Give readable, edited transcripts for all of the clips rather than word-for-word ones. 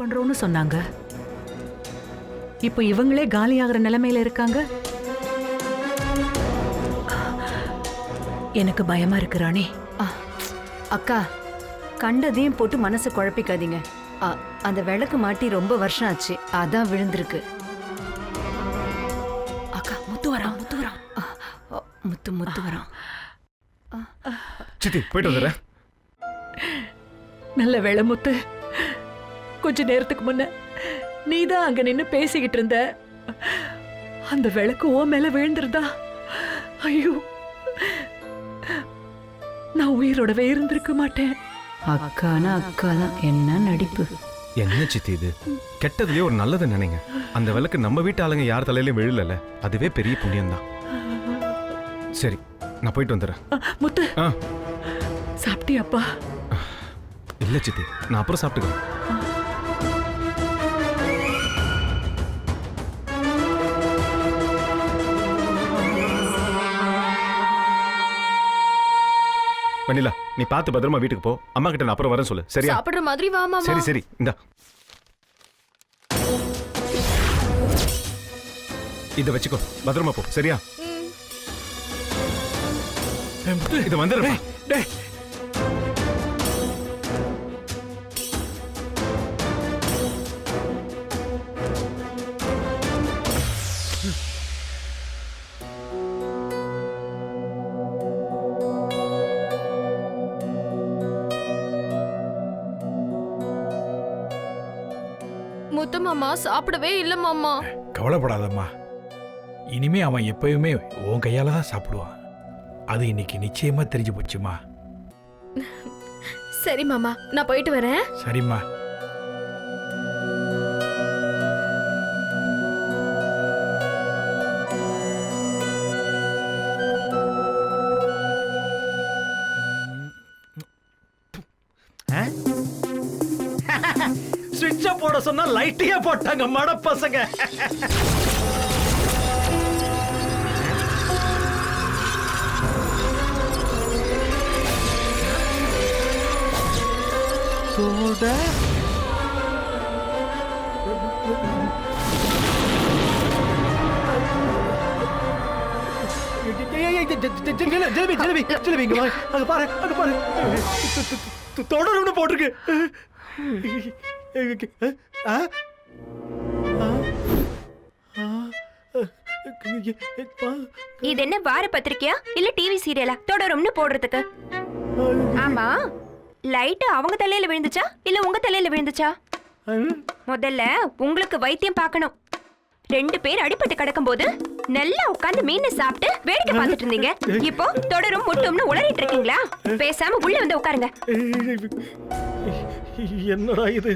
பண்றோம்னு சொன்னாங்க. இப்போ இவங்களே காலியாகிற நிலைமையில இருக்காங்க. எனக்கு பயமா இருக்கு ராணி. அக்கா, கண்டதையும் போட்டு மனசை குழப்பிக்காதீங்க. அந்த விளக்கு மாட்டி ரொம்ப வருஷம் ஆச்சு, அதான் விழுந்திருக்கு. அக்கா, முத்து வரான். முத்து வரான். சித்தி போயிட்டு வந்துடுறேன். நல்ல வேளை முத்து, கொஞ்ச நேரத்துக்கு முன்ன நீதான் அங்க நின்னு பேசிக்கிட்டு இருந்த. அந்த விளக்கு ஓ மேல விழுந்திருந்தா, ஐயோ, நான் உயிரோடவே இருந்திருக்க மாட்டேன். அக்கானா அக்கா தான், என்ன நடிப்பு. என்ன சித்தி இது? கெட்டதுலயே ஒரு நல்லதை நினைங்க. அந்த விளக்கு நம்ம வீட்டு ஆளுங்க யார் தலையிலும் விழல, அதுவே பெரிய புண்ணியம் தான். சரி, நான் போயிட்டு வந்துடுறேன். முத்து, சாப்பிட்டியாப்பா? இல்ல சித்தி, நான் அப்புறம் சாப்பிட்டுக்கிறேன். வெண்ணிலா, நீ பார்த்து பத்திரமா வீட்டுக்கு போ. அம்மா கிட்ட நான் அப்புறம் வரேன் சொல்லு. சரியா? சாப்பிடுற மாதிரி வா மாமா. சரி சரி, இந்தா இத வச்சுக்கோ, பத்திரமா போ. சரியா? இது வந்துடுறேன். முத்து மாமா சாப்பிடவே இல்ல மாமா. கவலைப்படாதம்மா, இனிமே அவன் எப்பயுமே உன் கையால தான் சாப்பிடுவான். அது இன்னைக்கு நிச்சயமா தெரிஞ்சு போச்சுமா. சரி மாமா, நான் போயிட்டு வரேன். சரிம்மா. ஸ்விட்ச போட சொன்னா லைட்டியா போட்டாங்க மட பசங்க. சோடா ஜெலபி ஜெலபி ஜெலபி இங்க வா. அங்க பாரு, அங்க பாரு, தொடரும்னு போட்டிருக்கு. இது என்ன வார பத்திரிக்கையா இல்ல டிவி சீரியலா தொடரும்னு போடுறதுக்கு? ஆமா, லைட் அவங்க தலையில விழுந்துச்சா இல்ல உங்க தலையில விழுந்துச்சா? முதல்ல உங்களுக்கு வைத்தியம் பார்க்கணும். 2 பேர் அடிபட்டு கிடக்கும் போது நல்லா உட்கார்ந்து மீன் சாப்பிட்டு வேடிக்கை பார்த்துட்டு இருந்தீங்க. இப்போ தொடரும் முட்டும்னு உளறிட்டு இருக்கீங்களா? பேசாம உள்ள வந்து உட்காருங்க. என்னடா இது?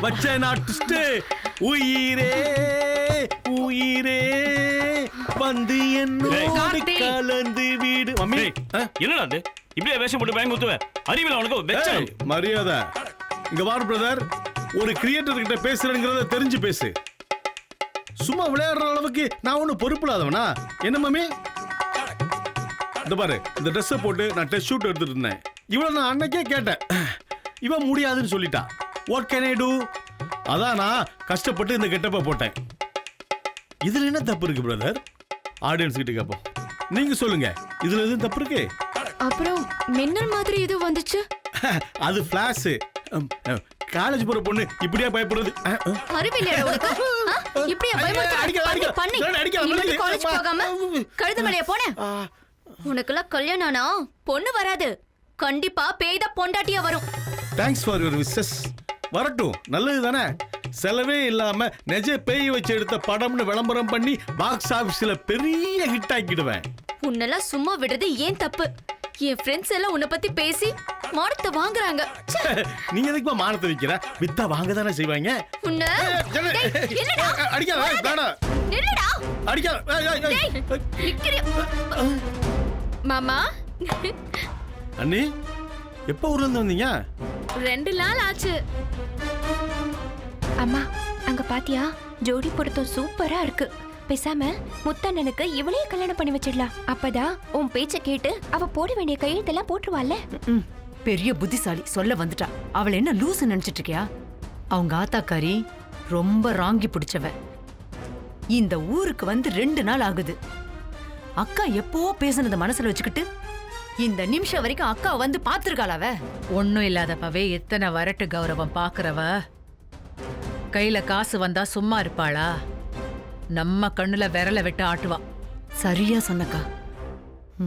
வச்ச நாட்டு உயிரே உயிரே வந்து என்னோடு கலந்து வீடு. மம்மி, என்னடா அது? இப்படியே வேஷம் போட்டு பயங்க ஊத்துவேன். அறிவில் அவனுக்கு வெச்சம். மரியாதை. இங்க வாரு பிரதர், ஒரு கிரியேட்டர் கிட்ட பேசுறேங்கிறத தெரிஞ்சு பேசு. சும்மா விளையாடுற அளவுக்கு நான் ஒன்னும் பொறுப்பில்லாதவனா? என்ன மம்மி? இந்த பாரு, இந்த ட்ரெஸ் போட்டு நான் டெஸ்ட் ஷூட் எடுத்துட்டு இருந்தேன். இவளை நான் அன்னைக்கே கேட்டேன், இவன் முடியாதுன்னு சொல்லிட்டா. What can I to? அதான் நான் கஷ்டப்பட்டு இந்த கெட்டப்ப போட்டேன். இதுல என்ன தப்பு இருக்கு பிரதர்? ஆடியன்ஸ் கிட்ட கேப்போம், நீங்க சொல்லுங்க, இதுல எதுவும் தப்பு இருக்கு? அப்புறம் மின்னல் மாதிரி இது வந்துச்சு. அது ஃபிளாஷ். காலேஜ் போற பொண்ணு இப்படியா பயப்படுறது? அறிவில்லையா உனக்கு? இப்படியா பயமுறுத்த பண்ணி இன்னும் காலேஜ் போகாம கழுது மலைய போன? உனக்கெல்லாம் கல்யாணம் ஆனா பொண்ணு வராது, கண்டிப்பா பேய்த பொண்டாட்டியா வரும். Thanks for your wishes. வரட்டும், நல்லது தானே. செலவே இல்லாம நெஜ பேய் வச்சு எடுத்த படம்னு விளம்பரம் பண்ணி பாக்ஸ் ஆபீஸ்ல பெரிய ஹிட் ஆக்கிடுவேன். உன்னெல்லாம் சும்மா விடுறது ஏன் தப்பு? என் ஃப்ரெண்ட்ஸ் எல்லாம் உன்னை பத்தி பேசி மானத்தை வாங்குறாங்க. நீங்க எதுக்குமா மானத்தை வைக்கிற? வித்தா வாங்க தானே செய்வாங்க. உன்னை அடிக்காத. நில்லுடா. அடிக்காத. நிக்கிறியா? மாமா, அண்ணி எப்போ ஊர்ல இருந்து வந்தீங்க? 2 நாள் ஆச்சு. அம்மா அங்க பாத்தியா, ஜோடி பொருத்தம் சூப்பரா இருக்கு. பேசாம முத்தண்ணனுக்கு இவளையே கல்யாணம் பண்ணி வச்சிடலாம். அப்பதான் உன் பேச்ச கேட்டு அவ போட வேண்டிய கையெழுத்தெல்லாம் போட்டுருவாள்ல. பெரிய புத்திசாலி சொல்ல வந்துட்டா. அவளை என்ன லூசு நினைச்சிட்டு இருக்கியா? அவங்க ஆத்தாக்காரி ரொம்ப ராங்கி பிடிச்சவ. இந்த ஊருக்கு வந்து 2 நாள் ஆகுது. அக்கா எப்பவோ பேசுனத மனசுல வச்சுக்கிட்டு இந்த நிமிஷம் வரைக்கும் அக்கா வந்து பாத்துருக்காளாவ. ஒன்னும் இல்லாதப்பவே எத்தனை வரட்டு கௌரவம் பாக்குறவ கையில காசு வந்தா சும்மா இருப்பாளா? நம்ம கண்ணுல விரல விட்டு ஆட்டுவா. சரியா சொன்னக்கா.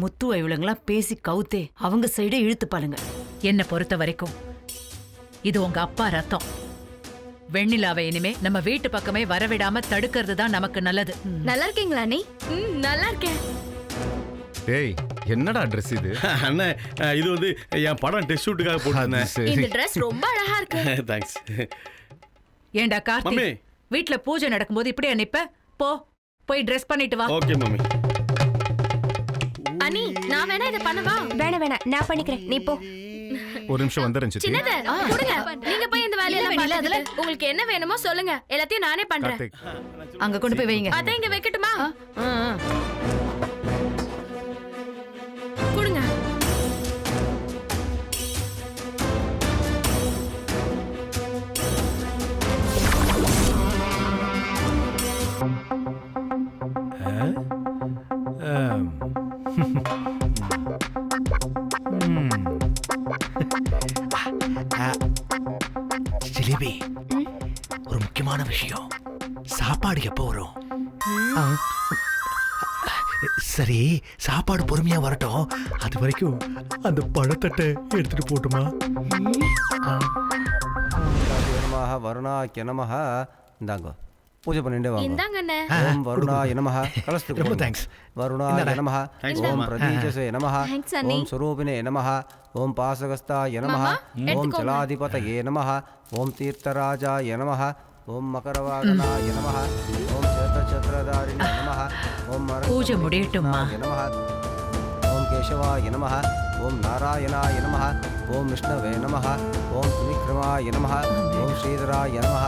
முத்துவ இவளுங்களாம் பேசி கவுத்தே அவங்க சைடே இழுத்து பாருங்க. என்னை பொறுத்த வரைக்கும் இது உங்க அப்பா ரத்தம். வெண்ணிலாவை இனிமே நம்ம வீட்டு பக்கமே வரவிடாம தடுக்கிறது தான் நமக்கு நல்லது. நல்லா இருக்கீங்களா நீ? நல்லா இருக்கேன். டேய் என்னடா ட்ரெஸ் இது? அண்ணே இது வந்து என் படம் டெஸ்ட் ஷூட்டுக்காக போட்டிருந்தேன். இந்த Dress ரொம்ப அழகா இருக்கு. தேங்க்ஸ். ஏண்டா கார்த்தி, மம்மி. வீட்ல பூஜை நடக்கும்போது இப்படியா நிப்ப? போ போய் ட்ரெஸ் பண்ணிட்டு வா. Okay mummy. அனி, நான் வேணா இத பண்ணவா? வேணாம் நான் பண்ணிக்கிறேன், நீ போ. ஒரு நிமிஷம் வந்துறேன் சித்தி. சின்னதா கொடுங்க. நீங்க போய் இந்த வேலையெல்லாம் பாத்துட்டு உங்களுக்கு என்ன வேணுமோ சொல்லுங்க, எல்லாத்தையும் நானே பண்றேன். கார்த்திக் அங்க கொண்டு போய் வைங்க. அத இங்க வைக்கட்டுமா? ஆ, ஆ. கொடுங்க. ஜிலேபி, ஒரு முக்கியமான விஷயம். சாப்பாடு எப்போ வரும்? சரி, சாப்பாடு பொறுமையா வரட்டும். அது வரைக்கும் அந்த பழத்தட்டை எடுத்துட்டு போட்டுமா? நமஹ வருணாய நமஹ. இந்தாங்க பூஜை பண்ணிட்டே வாங்க. இந்தாங்க அண்ணே. ஓம் வருணாய நமஹ. கலஸ்து ரொம்ப தேங்க்ஸ். வருணாய நமஹ. ஓம் பிரதீஜசே நமஹ. Thanks, அண்ணி. ஓம் ஸ்வரூபினே நமஹ. ஓம் பாசகஸ்தாய நமஹ. ஓம் ஜலாதிபதயே நமஹ. ஓம் தீர்த்தராஜாய நமஹ. ஓம் மகரவாகனாய நமஹ. ஓம் சத்ரதாரிணே நமஹ. ஓம் பூஜை முடியட்டும்மா. நமஹ. ஓம் கேசவாய நமஹ. ஓம் நாராயணாய நமஹ. ஓம் விஷ்ணவே நமஹ. ஓம் சுவிக்ரமாய நமஹ. ஓம் ஸ்ரீதராய நமஹ.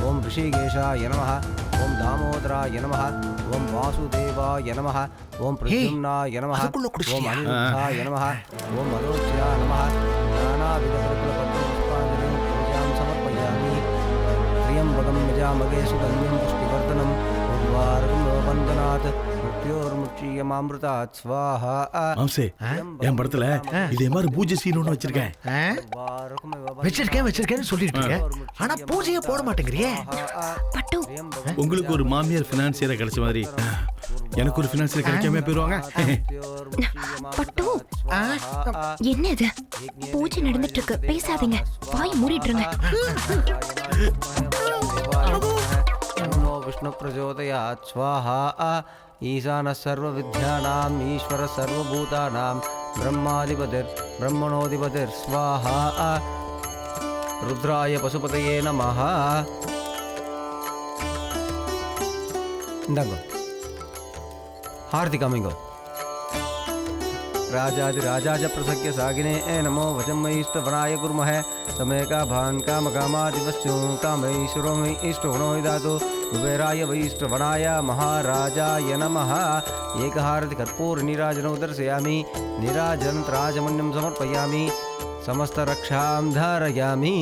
ஓம் ரிஷிகேஷாய நமஹ. ஓம் தாமோதராய நமஹ. ஓம் வாசுதேவாய நமஹ. ஓம் பிரத்யும்னாய நமஹ. அதுக்குள்ள குடிச்சியா? ஓம் அனிருத்தாய நமஹ. ஓம் அலோச்யாய நமஹ. நானாவிதபுஷ்பாஞ்சலிம் பூஜாம் சமர்ப்பயாமி. त्र्यम्बकं यजामहे सुगन्धिं पुष्टिवर्धनम् उर्वारुकं वन्दनात् मृत्योर्मुक्षीयमामृतात् स्वाहा. மாம்சே, என் படத்துல இதே மாதிரி பூஜை சீன் ஒன்று வச்சிருக்கேன். வச்சிருக்கேன்னு சொல்லிட்டு இருக்க. ஆனா பூஜையே போட மாட்டேங்கிறியே. பட்டு, உங்களுக்கு ஒரு மாமியார் பினான்சியரை கிடைச்ச மாதிரி எனக்கு ஒரு பினான்சியர் கிடைக்காம போயிருவாங்க. பட்டு, என்ன இது? பூஜை நடந்துட்டு இருக்கு, பேசாதீங்க, வாய் மூடிட்டுருங்க. विष्णु प्रचोदयात् स्वाहा. ईशानः सर्वविद्यानाम् ईश्वरः सर्वभूतानां ब्रह्माधिपतिर् ब्रह्मणोऽधिपतिर् स्वाहा. रुद्राय पशुपतये नमः. இந்தாங்க हार्दिक कामिंगो. राजाधिराजाज प्रसख्य सागिने नमो वचम इष्टवनाय कुर्महे. तमेका भान काम कामादिवस्यों कामैश्वरो मयि इष्टवनो दातु. कुबेराय वैष्टवनाय महाराजाय नमः. एकहारति कर्पूर नीराजनं दर्शयामि. नीराजनन्तराजमन्यं समर्पयामि. समस्तरक्षां धारयामि.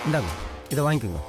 இந்தாங்க இதை வாங்கிக்கோங்க.